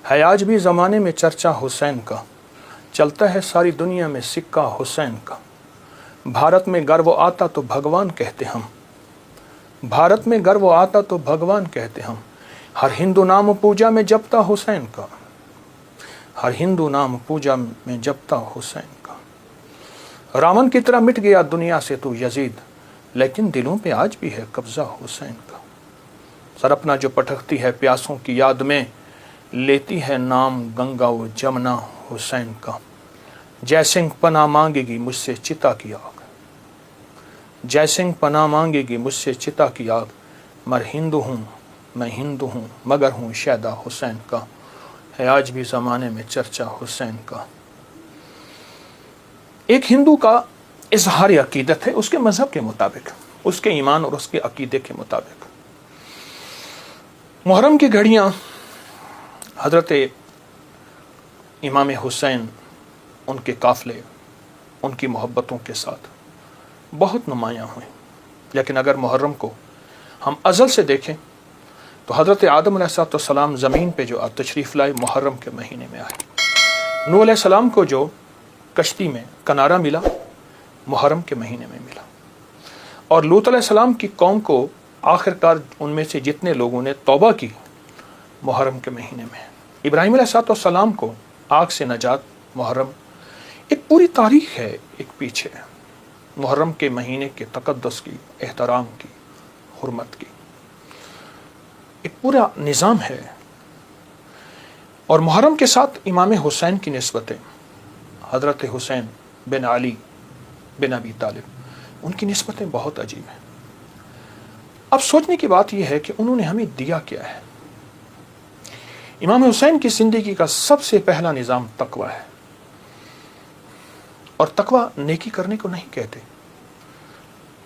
ہے آج بھی زمانے میں چرچا حسین کا، چلتا ہے ساری دنیا میں سکہ حسین کا۔ بھارت میں گر وہ آتا تو بھگوان کہتے ہم، بھارت میں گر وہ آتا تو بھگوان کہتے ہم۔ ہر ہندو نام پوجا میں جپتا حسین کا، ہر ہندو نام پوجا میں جپتا حسین کا۔ رامن کی طرح مٹ گیا دنیا سے تو یزید، لیکن دلوں پہ آج بھی ہے قبضہ حسین کا۔ سر اپنا جو پٹکتی ہے پیاسوں کی یاد میں، لیتی ہے نام گنگا و جمنا حسین کا۔ جے سنگھ پناہ مانگے گی مجھ سے چتا کی آگ، جے سنگھ پناہ مانگے گی مجھ سے چتا کی آگ۔ مر ہندو ہوں میں ہندو ہوں مگر ہوں شیدا حسین کا، ہے آج بھی زمانے میں چرچا حسین کا۔ ایک ہندو کا اظہار عقیدت ہے اس کے مذہب کے مطابق، اس کے ایمان اور اس کے عقیدے کے مطابق۔ محرم کی گھڑیاں حضرت امام حسین، ان کے قافلے، ان کی محبتوں کے ساتھ بہت نمایاں ہوئیں۔ لیکن اگر محرم کو ہم ازل سے دیکھیں تو حضرت آدم علیہ السلام زمین پہ جو تشریف لائے محرم کے مہینے میں آئے۔ نوح علیہ السلام کو جو کشتی میں کنارہ ملا محرم کے مہینے میں ملا، اور لوط علیہ السلام کی قوم کو آخر کار ان میں سے جتنے لوگوں نے توبہ کی محرم کے مہینے میں۔ ابراہیم علیہ السلام کو آگ سے نجات محرم، ایک پوری تاریخ ہے ایک پیچھے محرم کے مہینے کے تقدس کی، احترام کی، حرمت کی، ایک پورا نظام ہے۔ اور محرم کے ساتھ امام حسین کی نسبتیں، حضرت حسین بن علی بن ابی طالب، ان کی نسبتیں بہت عجیب ہیں۔ اب سوچنے کی بات یہ ہے کہ انہوں نے ہمیں دیا کیا ہے۔ امام حسین کی زندگی کا سب سے پہلا نظام تقوی ہے، اور تقوی نیکی کرنے کو نہیں کہتے۔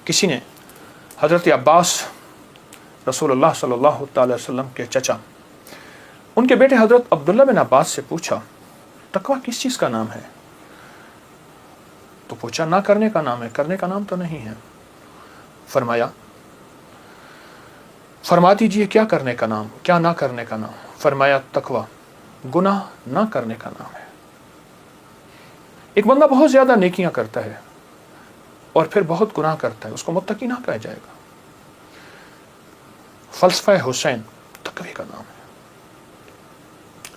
کسی نے حضرت عباس رسول اللہ صلی اللہ تعالی وسلم کے چچا، ان کے بیٹے حضرت عبداللہ بن عباس سے پوچھا تقوی کس چیز کا نام ہے؟ تو پوچھا نہ کرنے کا نام ہے، کرنے کا نام تو نہیں ہے۔ فرما دیجئے کیا کرنے کا نام، کیا نہ کرنے کا نام؟ فرمایا تقوی گناہ نہ کرنے کا نام ہے۔ ایک بندہ بہت زیادہ نیکیاں کرتا ہے اور پھر بہت گناہ کرتا ہے، اس کو متقی نہ کہا جائے گا۔ فلسفہ حسین تقوی کا نام ہے،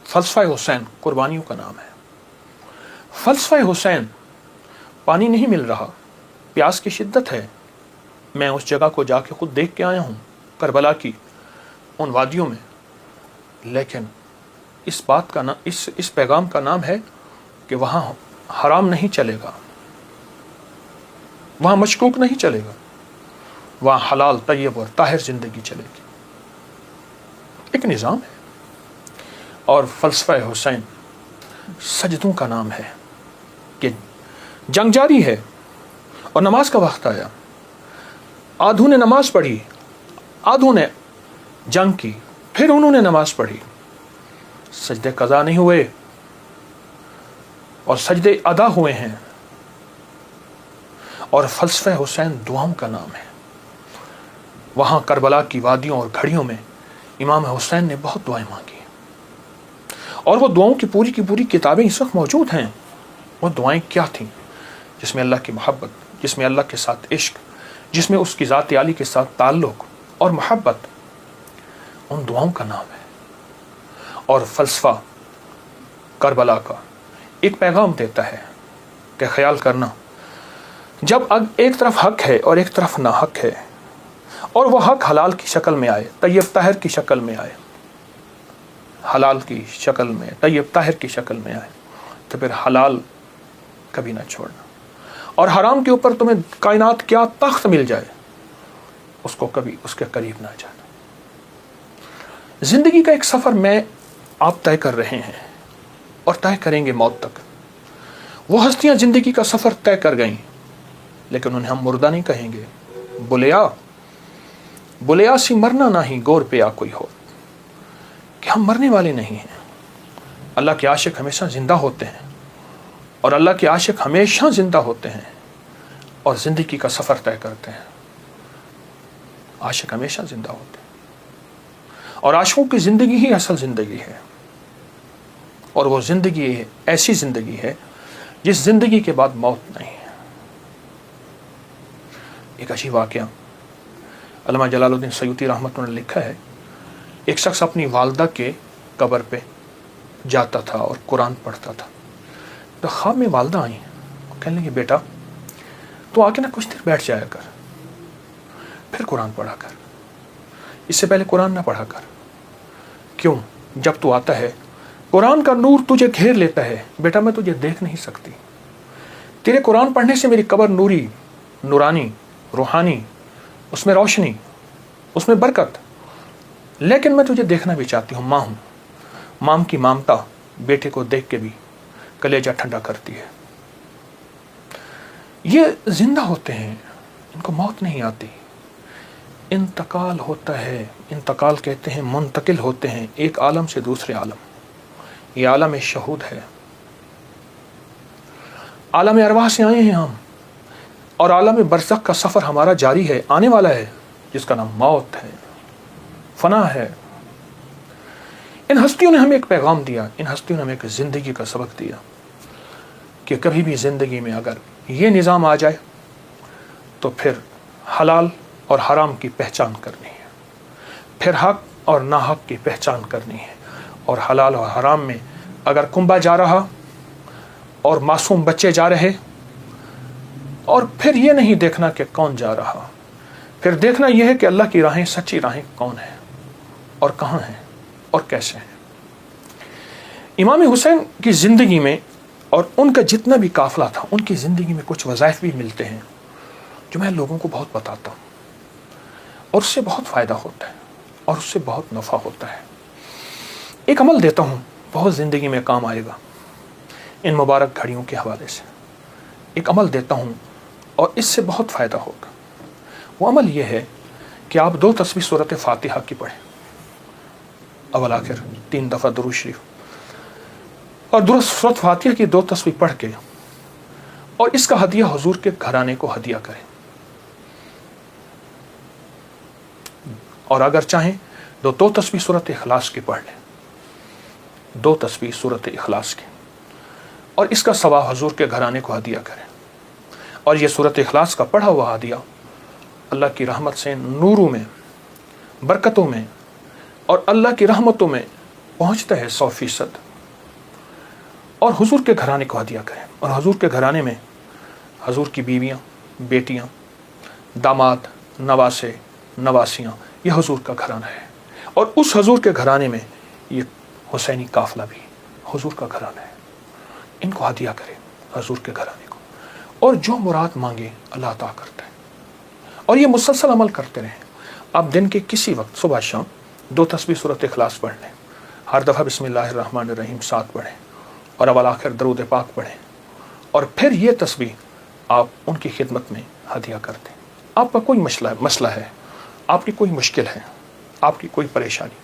فلسفہ حسین قربانیوں کا نام ہے۔ فلسفہ حسین پانی نہیں مل رہا، پیاس کی شدت ہے، میں اس جگہ کو جا کے خود دیکھ کے آیا ہوں، کربلا کی ان وادیوں میں، لیکن اس بات کا اس پیغام کا نام ہے کہ وہاں حرام نہیں چلے گا، وہاں مشکوک نہیں چلے گا، وہاں حلال طیب اور طاہر زندگی چلے گی۔ ایک نظام ہے۔ اور فلسفہ حسین سجدوں کا نام ہے کہ جنگ جاری ہے اور نماز کا وقت آیا، آدھوں نے نماز پڑھی، آدھوں نے جنگ کی، پھر انہوں نے نماز پڑھی، سجدے قضا نہیں ہوئے اور سجدے ادا ہوئے ہیں۔ اور فلسفہ حسین دعاؤں کا نام ہے۔ وہاں کربلا کی وادیوں اور گھڑیوں میں امام حسین نے بہت دعائیں مانگی، اور وہ دعاؤں کی پوری کتابیں اس وقت موجود ہیں۔ وہ دعائیں کیا تھیں؟ جس میں اللہ کی محبت، جس میں اللہ کے ساتھ عشق، جس میں اس کی ذات عالی کے ساتھ تعلق اور محبت، ان دعاؤں کا نام ہے۔ اور فلسفہ کربلا کا ایک پیغام دیتا ہے کہ خیال کرنا، جب ایک طرف حق ہے اور ایک طرف ناحق ہے، اور وہ حق حلال کی شکل میں آئے، طیب طاہر کی شکل میں آئے، حلال کی شکل میں، طیب طاہر کی شکل میں آئے، تو پھر حلال کبھی نہ چھوڑنا، اور حرام کے اوپر تمہیں کائنات کیا تخت مل جائے، اس کو کبھی اس کے قریب نہ جانا۔ زندگی کا ایک سفر میں آپ طے کر رہے ہیں اور طے کریں گے موت تک۔ وہ ہستیاں زندگی کا سفر طے کر گئیں، لیکن انہیں ہم مردہ نہیں کہیں گے۔ بلیا سی مرنا نہیں گور پیا کوئی ہو، کہ ہم مرنے والے نہیں ہیں۔ اللہ کے عاشق ہمیشہ زندہ ہوتے ہیں، اور اللہ کے عاشق ہمیشہ زندہ ہوتے ہیں اور زندگی کا سفر طے کرتے ہیں۔ عاشق ہمیشہ زندہ ہوتے ہیں، اور عاشقوں کی زندگی ہی اصل زندگی ہے۔ اور وہ زندگی ایسی زندگی ہے جس زندگی کے بعد موت نہیں ہے۔ ایک عجیب واقعہ علامہ جلال الدین سیوطی رحمۃ اللہ نے لکھا ہے، ایک شخص اپنی والدہ کے قبر پہ جاتا تھا اور قرآن پڑھتا تھا، تو خواب میں والدہ آئیں، کہنے لگی بیٹا تو آ کے نا کچھ دیر بیٹھ جایا کر، پھر قرآن پڑھا کر، اس سے پہلے قرآن نہ پڑھا کر۔ کیوں؟ جب تو آتا ہے قرآن کا نور تجھے گھیر لیتا ہے، بیٹا میں تجھے دیکھ نہیں سکتی، تیرے قرآن پڑھنے سے میری قبر نوری، نورانی، روحانی، اس میں روشنی، اس میں برکت، لیکن میں تجھے دیکھنا بھی چاہتی ہوں، ماں ہوں، مام کی مامتا بیٹے کو دیکھ کے بھی کلیجہ ٹھنڈا کرتی ہے۔ یہ زندہ ہوتے ہیں، ان کو موت نہیں آتی، انتقال ہوتا ہے، انتقال کہتے ہیں، منتقل ہوتے ہیں ایک عالم سے دوسرے عالم، یہ عالم شہود ہے، عالم ارواح سے آئے ہیں ہم، اور عالم برزخ کا سفر ہمارا جاری ہے، آنے والا ہے، جس کا نام موت ہے، فنا ہے۔ ان ہستیوں نے ہمیں ایک پیغام دیا، ان ہستیوں نے ہمیں ایک زندگی کا سبق دیا کہ کبھی بھی زندگی میں اگر یہ نظام آ جائے تو پھر حلال اور حرام کی پہچان کرنی ہے، پھر حق اور ناحق کی پہچان کرنی ہے، اور حلال اور حرام میں اگر کنبا جا رہا اور معصوم بچے جا رہے، اور پھر یہ نہیں دیکھنا کہ کون جا رہا، پھر دیکھنا یہ ہے کہ اللہ کی راہیں، سچی راہیں کون ہیں اور کہاں ہیں اور کیسے ہیں۔ امام حسین کی زندگی میں اور ان کا جتنا بھی قافلہ تھا، ان کی زندگی میں کچھ وظائف بھی ملتے ہیں جو میں لوگوں کو بہت بتاتا ہوں، اور اس سے بہت فائدہ ہوتا ہے اور اس سے بہت نفع ہوتا ہے۔ ایک عمل دیتا ہوں، بہت زندگی میں کام آئے گا، ان مبارک گھڑیوں کے حوالے سے ایک عمل دیتا ہوں اور اس سے بہت فائدہ ہوگا۔ وہ عمل یہ ہے کہ آپ 2 تسبیح سورۃ فاتحہ کی پڑھیں، اول آخر 3 دفعہ درود شریف، اور سورۃ فاتحہ کی 2 تسبیح پڑھ کے اور اس کا ہدیہ حضور کے گھرانے کو ہدیہ کریں، اور اگر چاہیں تو 2 تسبیح سورۃ اخلاص کی پڑھ لیں، 2 تسبیح سورۃ اخلاص کی، اور اس کا ثواب حضور کے گھرانے کو ہدیہ کریں۔ اور یہ سورۃ اخلاص کا پڑھا ہوا ہدیہ اللہ کی رحمت سے نوروں میں، برکتوں میں اور اللہ کی رحمتوں میں پہنچتا ہے 100%، اور حضور کے گھرانے کو ہدیہ کریں۔ اور حضور کے گھرانے میں حضور کی بیویاں، بیٹیاں، داماد، نواسے، نواسیاں، یہ حضور کا گھرانہ ہے، اور اس حضور کے گھرانے میں یہ حسینی قافلہ بھی حضور کا گھرانہ ہے، ان کو ہدیہ کریں حضور کے گھرانے کو، اور جو مراد مانگے اللہ عطا کرتا ہے۔ اور یہ مسلسل عمل کرتے رہیں، آپ دن کے کسی وقت صبح شام 2 تسبیح سورۃ اخلاص پڑھ لیں، ہر دفعہ بسم اللہ الرحمن الرحیم 7 پڑھیں، اور اول آخر درود پاک پڑھیں، اور پھر یہ تسبیح آپ ان کی خدمت میں ہدیہ کر دیں۔ آپ کا کوئی مسئلہ ہے، آپ کی کوئی مشکل ہے، آپ کی کوئی پریشانی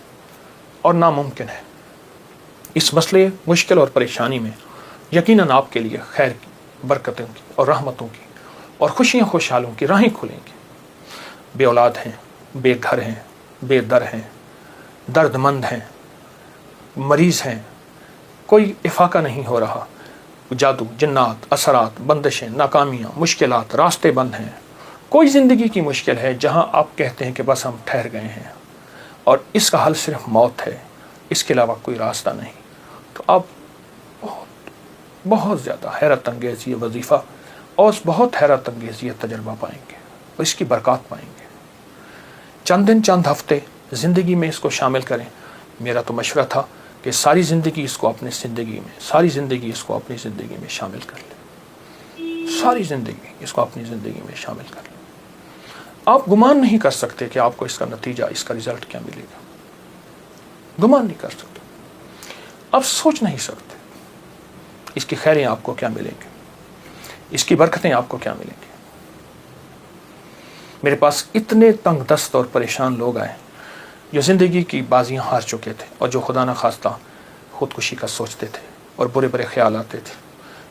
اور ناممکن ہے، اس مسئلے، مشکل اور پریشانی میں یقیناً آپ کے لیے خیر کی، برکتوں کی اور رحمتوں کی اور خوشیاں خوشحالوں کی راہیں کھلیں گی۔ بے اولاد ہیں، بے گھر ہیں، بے در ہیں، درد مند ہیں، مریض ہیں، کوئی افاقہ نہیں ہو رہا، جادو، جنات، اثرات، بندشیں، ناکامیاں، مشکلات، راستے بند ہیں، کوئی زندگی کی مشکل ہے جہاں آپ کہتے ہیں کہ بس ہم ٹھہر گئے ہیں اور اس کا حل صرف موت ہے، اس کے علاوہ کوئی راستہ نہیں، تو آپ بہت زیادہ حیرت انگیز یہ وظیفہ اور بہت حیرت انگیز یہ تجربہ پائیں گے اور اس کی برکات پائیں گے۔ چند دن، چند ہفتے زندگی میں اس کو شامل کریں۔ میرا تو مشورہ تھا کہ ساری زندگی اس کو اپنی زندگی میں، ساری زندگی اس کو اپنی زندگی میں شامل کر لیں، ساری زندگی اس کو اپنی زندگی میں شامل کر لیں۔ آپ گمان نہیں کر سکتے کہ آپ کو اس کا نتیجہ، اس کا رزلٹ کیا ملے گا، گمان نہیں کر سکتے، آپ سوچ نہیں سکتے اس کی خیریں آپ کو کیا ملیں گی، اس کی برکتیں آپ کو کیا ملیں گی۔ میرے پاس اتنے تنگ دست اور پریشان لوگ آئے جو زندگی کی بازیاں ہار چکے تھے اور جو خدا نخواستہ خودکشی کا سوچتے تھے اور برے برے خیال آتے تھے۔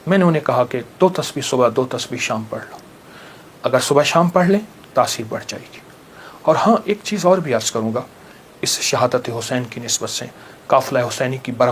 میں نے انہیں کہا کہ 2 تسبیح صبح، 2 تسبیح شام پڑھ لو، اگر صبح شام پڑھ لیں تاثیر بڑھ جائے گی۔ اور ہاں، ایک چیز اور بھی عرض کروں گا، اس شہادت حسین کی نسبت سے، قافلہ حسینی کی برکت